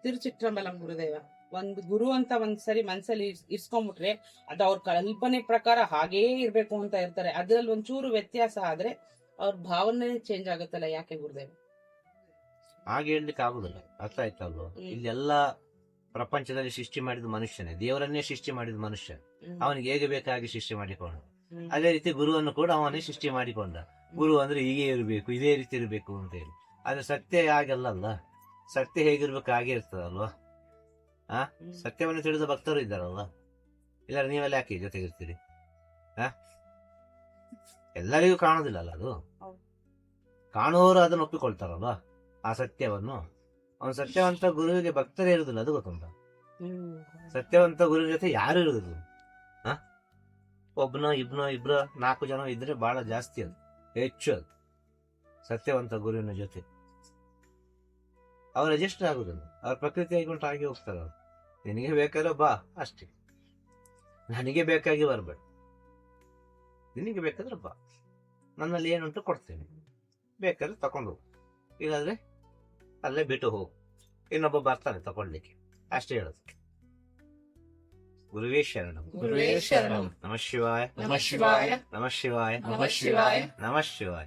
ತಿರುಚಿಟ್ರಂಬಲಂ ಗುರುದೇವ. ಒಂದು ಗುರು ಅಂತ ಒಂದ್ಸರಿ ಮನ್ಸಲ್ಲಿ ಇರ್ಸ್ಕೊಂಡ್ಬಿಟ್ರೆ ಅದು ಅವ್ರ ಕಲ್ಪನೆ ಪ್ರಕಾರ ಹಾಗೇ ಇರ್ಬೇಕು ಅಂತ ಇರ್ತಾರೆ. ಅದ್ರಲ್ಲಿ ಒಂಚೂರು ವ್ಯತ್ಯಾಸ ಆದ್ರೆ ಅವ್ರ ಭಾವನೆ ಚೇಂಜ್ ಆಗುತ್ತಲ್ಲ, ಯಾಕೆ ಗುರುದೇವ? ಹಾಗೆ ಹೇಳ್ಲಿಕ್ಕೆ ಆಗುದಿಲ್ಲ. ಅರ್ಥ ಆಯ್ತಲ್ವ? ಇಲ್ಲೆಲ್ಲ ಪ್ರಪಂಚದಲ್ಲಿ ಸೃಷ್ಟಿ ಮಾಡಿದ ಮನುಷ್ಯನೇ, ದೇವರನ್ನೇ ಸೃಷ್ಟಿ ಮಾಡಿದ ಮನುಷ್ಯ. ಅವನಿಗೆ ಹೇಗೆ ಬೇಕಾಗಿ ಸೃಷ್ಟಿ ಮಾಡಿಕೊಂಡ. ಅದೇ ರೀತಿ ಗುರುವನ್ನು ಕೂಡ ಅವನೇ ಸೃಷ್ಟಿ ಮಾಡಿಕೊಂಡ. ಗುರು ಅಂದ್ರೆ ಹೀಗೆ ಇರಬೇಕು, ಇದೇ ರೀತಿ ಇರಬೇಕು ಅಂತ ಹೇಳಿ. ಆದ್ರೆ ಸತ್ಯ ಹಾಗೆಲ್ಲ. ಸತ್ಯ ಹೇಗಿರ್ಬೇಕು ಹಾಗೆ ಇರ್ತದಲ್ವಾ? ಸತ್ಯವನ್ನು ತಿಳಿದ ಭಕ್ತರು ಇದ್ದಾರಲ್ಲ. ಇಲ್ಲ ನೀವೆಲ್ಲ ಯಾಕೆ ಜೊತೆಗಿರ್ತೀರಿ? ಎಲ್ಲರಿಗೂ ಕಾಣೋದಿಲ್ಲಲ್ಲ ಅದು. ಕಾಣುವವರು ಅದನ್ನು ಒಪ್ಪಿಕೊಳ್ತಾರಲ್ವಾ ಆ ಸತ್ಯವನ್ನು. ಅವನು ಸತ್ಯವಂತ ಗುರುವಿಗೆ ಭಕ್ತರೇ ಇರುದಿಲ್ಲ, ಅದು ಗೊತ್ತುಂಟ. ಸತ್ಯವಂತ ಗುರುವಿನ ಜೊತೆ ಯಾರು ಇರುದಿಲ್ಲ. ಒಬ್ನೋ ಇಬ್ನೋ ಇಬ್ರು 4 ಜನ ಇದ್ರೆ ಬಹಳ ಜಾಸ್ತಿ, ಅದು ಹೆಚ್ಚು. ಅದು ಸತ್ಯವಂತ ಗುರುವಿನ ಜೊತೆ ಅವ್ರು ಅಡ್ಜಸ್ಟ್ ಆಗುದಿಲ್ಲ. ಅವ್ರ ಪ್ರಕೃತಿ ಆಗಿಕೊಂಡು ಆಗಿ ಹೋಗ್ತಾರ. ಅವ್ರು ನಿನಗೆ ಬೇಕಾದ್ರೆ ಬಾ ಅಷ್ಟೇ, ನನಗೆ ಬೇಕಾಗಿ ಬರ್ಬೇಡ. ನಿನಗೆ ಬೇಕಾದ್ರೆ ಬಾ, ನನ್ನಲ್ಲಿ ಏನುಂಟು ಕೊಡ್ತೇನೆ, ಬೇಕಾದ್ರೆ ತಕೊಂಡು ಹೋಗು, ಇಲ್ಲಾದ್ರೆ ಅಲ್ಲೇ ಬಿಟ್ಟು ಹೋಗು, ಇನ್ನೊಬ್ಬ ಬರ್ತಾನೆ ತಗೊಳ್ಲಿಕ್ಕೆ, ಅಷ್ಟೇ ಹೇಳೋದು. ಗುರುವೇ ಶರಣಂ. ಗುರುವೇ ಶರಣಂ. ನಮಃ ಶಿವಾಯ. ನಮಃ ಶಿವಾಯ. ನಮಃ ಶಿವಾಯ. ನಮಃ ಶಿವಾಯ. ನಮಃ ಶಿವಾಯ.